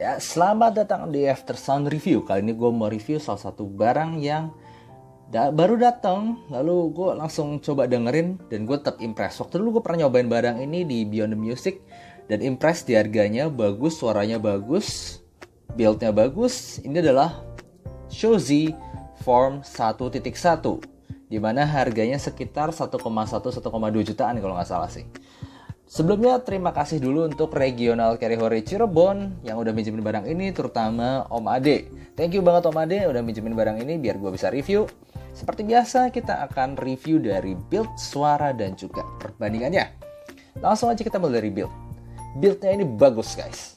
Ya, selamat datang di After Sound Review. Kali ini gue mau review salah satu barang yang baru datang. Lalu gue langsung coba dengerin dan gue tetap impress. Waktu dulu gue pernah nyobain barang ini di Beyond the Music dan impress di harganya bagus, suaranya bagus, build-nya bagus. Ini adalah Shozi Form 1.1 di mana harganya sekitar 1,1-1,2 jutaan kalau nggak salah sih. Sebelumnya terima kasih dulu untuk Regional Carry Hore Cirebon yang udah minjemin barang ini, terutama Om Ade. Thank you banget Om Ade udah minjemin barang ini biar gue bisa review. Seperti biasa kita akan review dari build, suara, dan juga perbandingannya. Langsung aja kita mulai dari build. Buildnya ini bagus guys.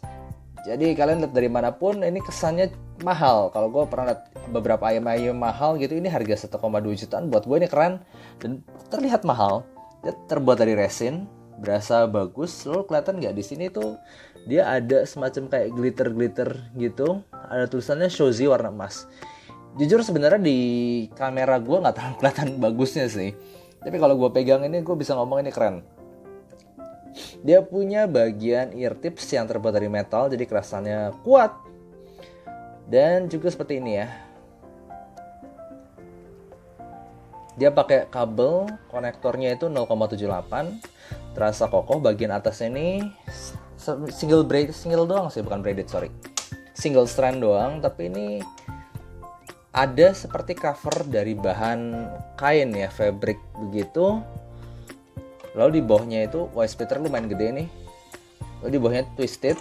Jadi kalian lihat dari manapun ini kesannya mahal. Kalau gue pernah lihat beberapa ayam-ayam mahal gitu, ini harga 1,2 jutaan. Buat gue ini keren dan terlihat mahal. Dia terbuat dari resin, berasa bagus. Lalu kelihatan nggak di sini tuh dia ada semacam kayak glitter gitu, ada tulisannya Shozi warna emas. Jujur sebenarnya di kamera gue nggak terlalu kelihatan bagusnya sih, tapi kalau gue pegang ini gue bisa ngomong ini keren. Dia punya bagian ear tips yang terbuat dari metal, jadi kerasannya kuat. Dan juga seperti ini ya, dia pakai kabel konektornya itu 0,78, terasa kokoh. Bagian atasnya ini single doang sih, bukan braided, sorry, single strand doang. Tapi ini ada seperti cover dari bahan kain ya, fabric begitu. Lalu di bawahnya itu wire splitter lumayan gede nih. Lalu di bawahnya twisted.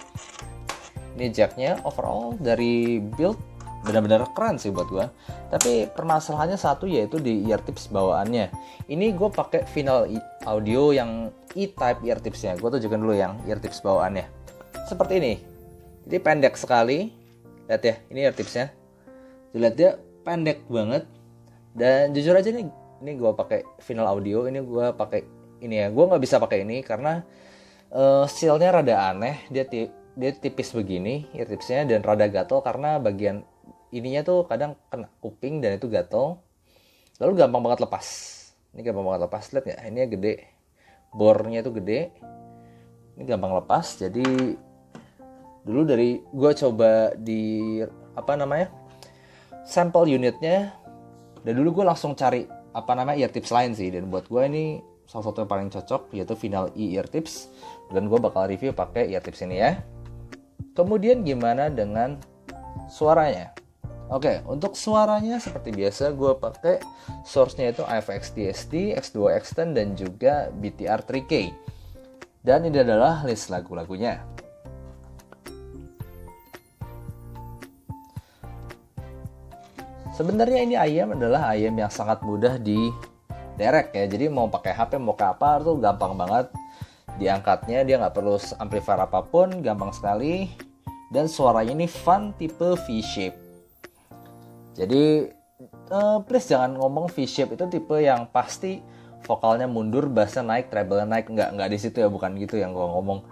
Ini jacknya. Overall dari build benar-benar keren sih buat gue. Tapi permasalahannya satu, yaitu di ear tips bawaannya. Ini gue pakai Final Audio yang E-Type ear tipsnya. Gue tunjukin dulu yang ear tips bawaannya. Seperti ini. Jadi pendek sekali. Lihat ya, ini ear tipsnya. Lihat dia pendek banget. Dan jujur aja nih, ini gue pakai Final Audio. Ini gue pakai ini ya. Gue nggak bisa pakai ini karena seal-nya rada aneh. Dia tipis begini ear tipsnya dan rada gatel karena bagian ininya tuh kadang kena kuping dan itu gatel. Lalu gampang banget lepas. Ini gampang banget lepas. Lihat nggak? Ini gede. Bornya itu gede. Ini gampang lepas. Jadi dulu dari gue coba di sampel unitnya. Dan dulu gue langsung cari ear tips lain sih. Dan buat gue ini salah satu yang paling cocok, yaitu Final E ear tips. Dan gue bakal review pakai ear tips ini ya. Kemudian gimana dengan suaranya? Oke, untuk suaranya seperti biasa gue pakai source-nya itu AFX DSD, X2 Extend, dan juga BTR 3K. Dan ini adalah list lagu-lagunya. Sebenarnya ini ayam adalah ayam yang sangat mudah diderek ya. Jadi mau pakai HP, mau ke apa tuh gampang banget diangkatnya. Dia nggak perlu amplifier apapun, gampang sekali. Dan suaranya ini fun tipe V-shape. Jadi please jangan ngomong V-shape itu tipe yang pasti vokalnya mundur, bassnya naik, treble-nya naik. Nggak di situ ya, bukan gitu yang gue ngomong.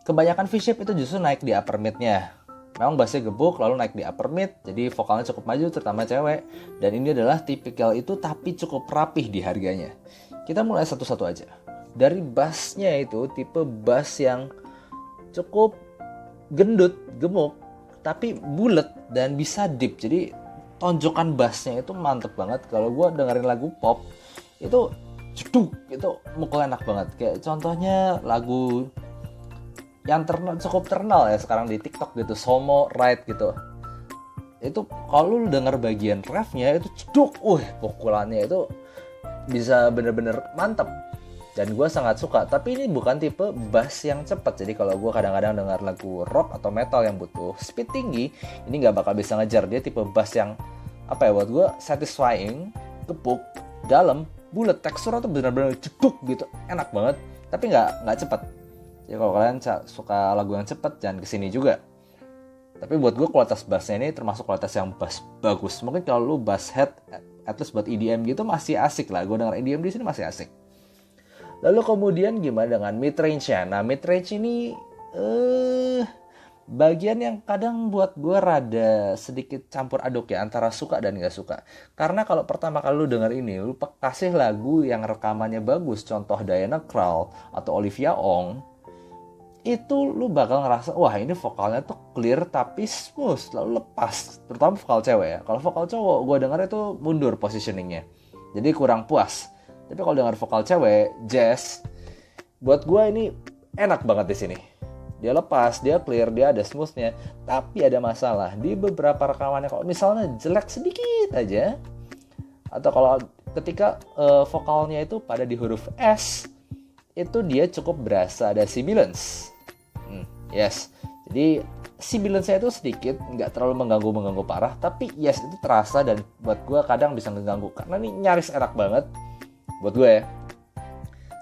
Kebanyakan V-shape itu justru naik di upper mid-nya. Memang bassnya gebuk lalu naik di upper mid, jadi vokalnya cukup maju terutama cewek. Dan ini adalah tipikal itu tapi cukup rapih di harganya. Kita mulai satu-satu aja. Dari bassnya itu tipe bass yang cukup gendut, gemuk, tapi bulat dan bisa deep. Jadi tonjokan bassnya itu mantep banget. Kalau gue dengerin lagu pop itu ceduk, itu mukul enak banget. Kayak contohnya lagu yang cukup terkenal ya sekarang di TikTok gitu, Somo Ride gitu. Itu kalau lu denger bagian refnya itu ceduk, pukulannya itu bisa bener-bener mantep. Dan gue sangat suka. Tapi ini bukan tipe bass yang cepat. Jadi kalau gue kadang-kadang dengar lagu rock atau metal yang butuh speed tinggi, ini gak bakal bisa ngejar. Dia tipe bass yang buat gue satisfying, gepuk, dalam, bulat. Teksturnya tuh benar-benar ceduk gitu, enak banget. Tapi gak cepat. Jadi kalau kalian suka lagu yang cepat, jangan kesini juga. Tapi buat gue kualitas bassnya ini termasuk kualitas yang bass bagus. Mungkin kalau lu bass head, at least buat EDM gitu masih asik lah. Gue denger EDM di sini masih asik. Lalu kemudian gimana dengan mid-range-nya? Nah, mid-range ini bagian yang kadang buat gue rada sedikit campur aduk ya, antara suka dan gak suka. Karena kalau pertama kali lu denger ini, lu kasih lagu yang rekamannya bagus, contoh Diana Krall atau Olivia Ong, itu lu bakal ngerasa wah ini vokalnya tuh clear tapi smooth, lalu lepas, terutama vokal cewek ya. Kalau vokal cowok gue denger itu mundur positioningnya, jadi kurang puas. Tapi kalau denger vokal cewek jazz, buat gue ini enak banget di sini. Dia lepas, dia clear, dia ada smoothnya. Tapi ada masalah di beberapa rekamannya, kalau misalnya jelek sedikit aja, atau kalau ketika vokalnya itu pada di huruf S, itu dia cukup berasa ada sibilance. Yes, jadi sibilance-nya itu sedikit, nggak terlalu mengganggu parah, tapi yes itu terasa dan buat gue kadang bisa ngeganggu karena ini nyaris enak banget buat gue ya.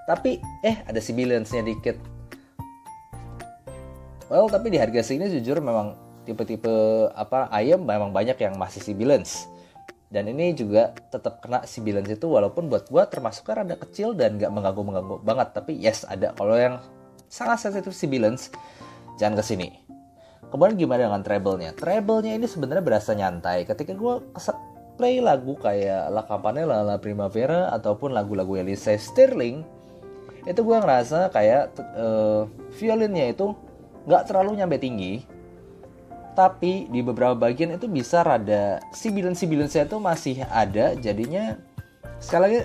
Tapi ada sibilance-nya dikit. Well, tapi di harga segini jujur memang tipe-tipe ayam memang banyak yang masih sibilance. Dan ini juga tetap kena sibilance itu, walaupun buat gue termasuknya rada kecil dan gak mengganggu banget. Tapi yes ada. Kalau yang sangat sensitif sibilance, jangan kesini. Kemudian gimana dengan treble-nya? Treble-nya ini sebenarnya berasa nyantai. Ketika gue play lagu kayak La Campanella, La Primavera, ataupun lagu-lagu Lindsey Stirling, itu gue ngerasa kayak violinnya itu gak terlalu nyampe tinggi, tapi di beberapa bagian itu bisa rada sibilance-nya itu masih ada. Jadinya sekali lagi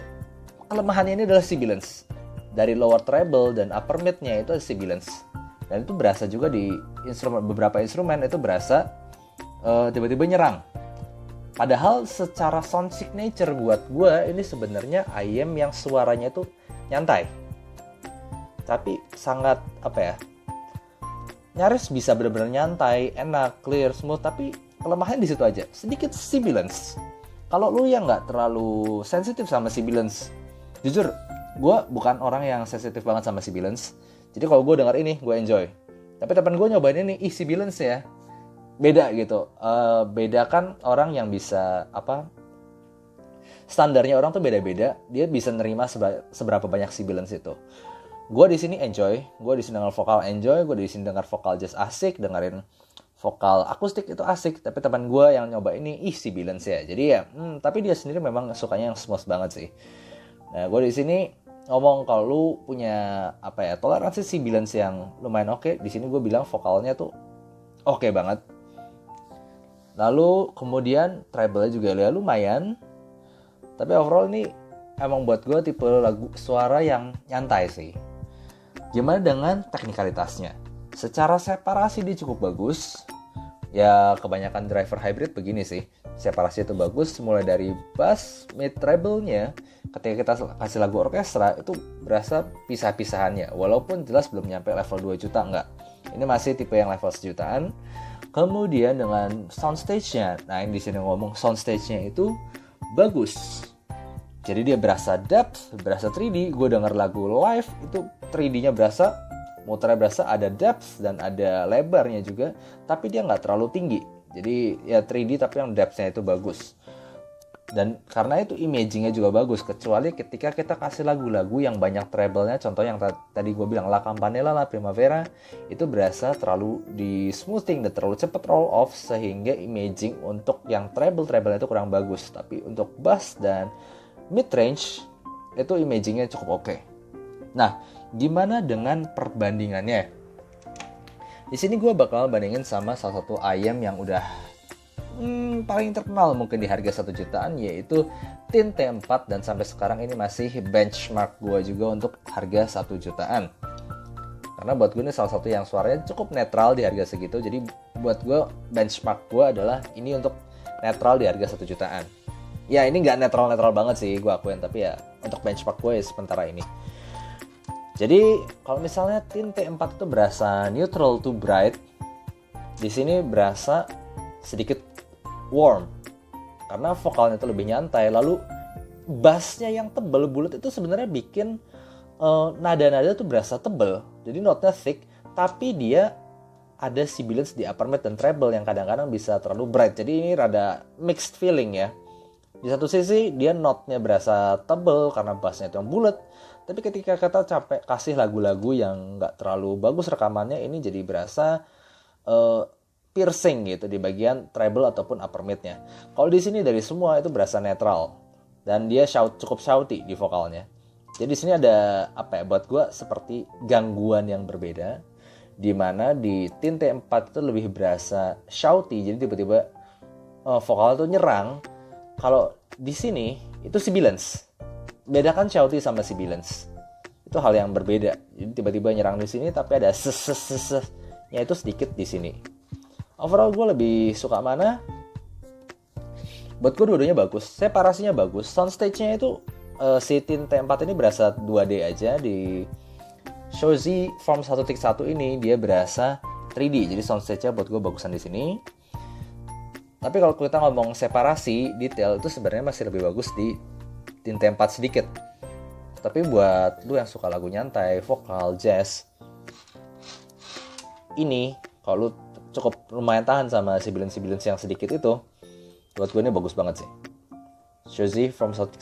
kelemahannya ini adalah sibilance. Dari lower treble dan upper mid-nya itu ada sibilance. Dan itu berasa juga di beberapa instrumen itu berasa tiba-tiba nyerang. Padahal secara sound signature buat gue ini sebenarnya IM yang suaranya itu nyantai. Tapi sangat nyaris bisa benar-benar nyantai, enak, clear, smooth, tapi kelemahannya di situ aja. Sedikit sibilance. Kalau lu yang nggak terlalu sensitif sama sibilance, jujur, gue bukan orang yang sensitif banget sama sibilance. Jadi kalau gue denger ini, gue enjoy. Tapi teman gue nyobain ini, sibilance ya, beda gitu. Beda kan orang yang bisa standarnya orang tuh beda-beda. Dia bisa nerima seberapa banyak sibilance itu. Gue di sini enjoy, gue di sini dengar vokal enjoy, gue di sini dengar vokal jazz asik, dengerin vokal akustik itu asik. Tapi teman gue yang nyoba ini sibilance ya. Jadi ya, tapi dia sendiri memang sukanya yang smooth banget sih. Nah, gue di sini ngomong kalau lu punya toleransi sibilance yang lumayan oke. Di sini gue bilang vokalnya tuh oke banget. Lalu kemudian treble-nya juga ya lumayan. Tapi overall ini emang buat gue tipe lagu suara yang nyantai sih. Gimana dengan teknikalitasnya? Secara separasi dia cukup bagus. Ya kebanyakan driver hybrid begini sih. Separasi itu bagus, mulai dari bass, mid, treble-nya. Ketika kita kasih lagu orkestra, itu berasa pisah-pisahannya. Walaupun jelas belum nyampe level 2 juta, enggak. Ini masih tipe yang level sejutaan. Kemudian dengan soundstage-nya. Nah, ini di sini ngomong soundstage-nya itu bagus. Jadi dia berasa depth, berasa 3D. Gue denger lagu live itu 3D-nya berasa, muternya berasa ada depth dan ada lebarnya juga. Tapi dia nggak terlalu tinggi. Jadi ya 3D tapi yang depth-nya itu bagus. Dan karena itu imaging-nya juga bagus. Kecuali ketika kita kasih lagu-lagu yang banyak treble-nya. Contoh yang tadi gue bilang La Campanella, La Primavera. Itu berasa terlalu di smoothing dan terlalu cepat roll off. Sehingga imaging untuk yang treble-nya itu kurang bagus. Tapi untuk bass dan mid-range itu imagingnya cukup oke. Nah, gimana dengan perbandingannya? Di sini gue bakal bandingin sama salah satu ayam yang udah paling terkenal mungkin di harga 1 jutaan, yaitu Tin T4, dan sampai sekarang ini masih benchmark gue juga untuk harga 1 jutaan. Karena buat gue ini salah satu yang suaranya cukup netral di harga segitu. Jadi buat gue benchmark gue adalah ini untuk netral di harga 1 jutaan. Ya ini nggak netral banget sih gue akuin, tapi ya untuk benchmark gue ya sementara ini. Jadi kalau misalnya Tin T4 itu berasa neutral to bright, di sini berasa sedikit warm karena vokalnya itu lebih nyantai. Lalu bassnya yang tebal bulat itu sebenarnya bikin nada-nada tuh berasa tebal. Jadi notnya thick, tapi dia ada sibilance di upper mid dan treble yang kadang-kadang bisa terlalu bright. Jadi ini rada mixed feeling ya. Di satu sisi dia notnya berasa tebel karena bassnya itu yang bulat, tapi ketika kita capek kasih lagu-lagu yang nggak terlalu bagus rekamannya, ini jadi berasa piercing gitu di bagian treble ataupun upper mid-nya. Kalau di sini dari semua itu berasa netral dan dia cukup shouty di vokalnya. Jadi di sini ada buat gue seperti gangguan yang berbeda Dimana di Tint T4 itu lebih berasa shouty, jadi tiba-tiba vokal tuh nyerang. Kalau di sini itu sibilance. Bedakan shouty sama sibilance. Itu hal yang berbeda. Jadi tiba-tiba nyerang di sini tapi ada nya itu sedikit di sini. Overall gue lebih suka mana? Buat gue dua-duanya bagus. Separasinya bagus. Soundstage-nya itu si Tint T4 ini berasa 2D aja. Di Shozy Form 1.1 ini dia berasa 3D. Jadi soundstage-nya buat gue bagusan di sini. Tapi kalau kita ngomong separasi, detail itu sebenarnya masih lebih bagus di Tint T4 sedikit. Tapi buat lu yang suka lagu nyantai, vokal, jazz, ini kalau lu cukup lumayan tahan sama sibilance yang sedikit itu, buat gue ini bagus banget sih. Shozy From 1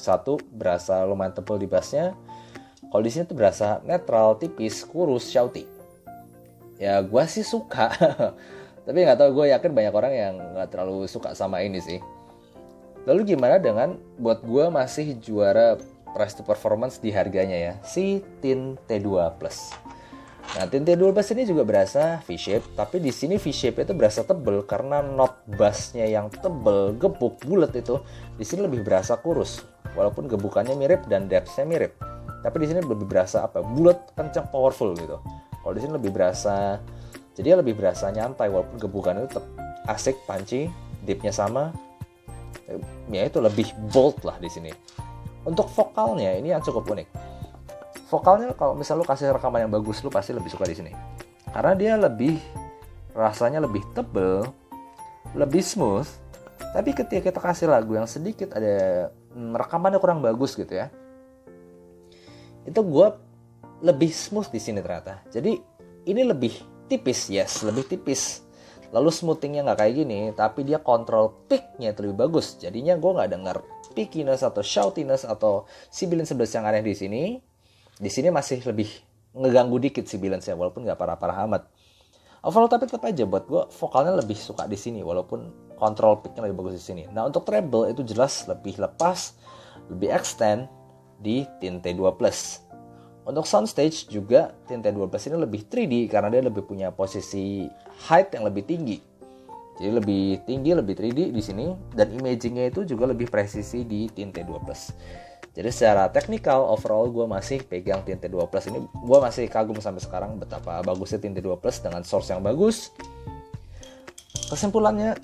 berasa lumayan tebal di bassnya. Kalau di sini tuh berasa netral, tipis, kurus, shouty. Ya gue sih suka. Tapi nggak tahu, gue yakin banyak orang yang nggak terlalu suka sama ini sih. Lalu gimana dengan buat gue masih juara price to performance di harganya ya, si Tint T2 Plus. Nah, Tint T2 Plus ini juga berasa V-shape, tapi di sini V-shape itu berasa tebel karena note bassnya yang tebel, gebuk, bulat itu di sini lebih berasa kurus. Walaupun gebukannya mirip dan depth-nya mirip, tapi di sini lebih berasa bulat, kencang, powerful gitu. Kalau di sini lebih berasa, jadi lebih berasa nyantai walaupun gebukannya itu tetap asik, punchy, deep-nya sama. Ya itu lebih bold lah di sini. Untuk vokalnya ini yang cukup unik. Vokalnya kalau misal lu kasih rekaman yang bagus, lu pasti lebih suka di sini. Karena dia rasanya lebih tebel, lebih smooth. Tapi ketika kita kasih lagu yang sedikit ada rekamannya kurang bagus gitu ya, itu gue lebih smooth di sini ternyata. Jadi ini lebih tipis, lebih tipis. Lalu smoothingnya nggak kayak gini, tapi dia kontrol peak-nya itu lebih bagus. Jadinya gue nggak denger peakiness atau shoutiness atau sibilance yang aneh di sini. Di sini masih lebih ngeganggu dikit sibilance-nya, walaupun nggak parah-parah amat. Overall tapi tetap aja buat gue vokalnya lebih suka di sini, walaupun kontrol peak-nya lebih bagus di sini. Nah untuk treble itu jelas lebih lepas, lebih extend di Tint T2 Plus. Untuk soundstage juga Tint T2 Plus ini lebih 3D karena dia lebih punya posisi height yang lebih tinggi. Jadi lebih tinggi, lebih 3D di sini, dan imagingnya itu juga lebih presisi di Tint T2 Plus. Jadi secara teknikal overall gue masih pegang Tint T2 Plus ini, gue masih kagum sampai sekarang betapa bagusnya Tint T2 Plus dengan source yang bagus. Kesimpulannya,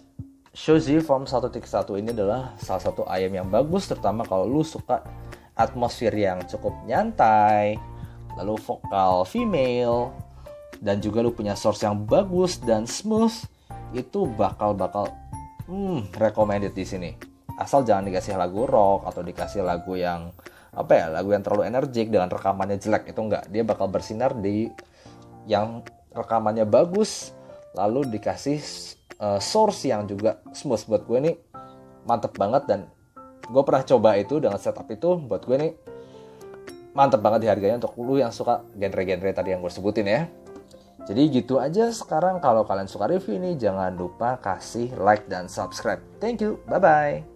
Shozy Form 1.1 ini adalah salah satu IM yang bagus, terutama kalau lu suka atmosfer yang cukup nyantai, lalu vokal female, dan juga lu punya source yang bagus dan smooth, itu bakal recommended di sini. Asal jangan dikasih lagu rock atau dikasih lagu yang lagu yang terlalu energik dengan rekamannya jelek, itu enggak. Dia bakal bersinar di yang rekamannya bagus, lalu dikasih source yang juga smooth. Buat gue ini mantep banget, dan gue pernah coba itu dengan setup itu. Buat gue ini mantep banget di harganya untuk lu yang suka genre-genre tadi yang gue sebutin ya. Jadi gitu aja sekarang. Kalau kalian suka review ini, jangan lupa kasih like dan subscribe. Thank you, bye-bye.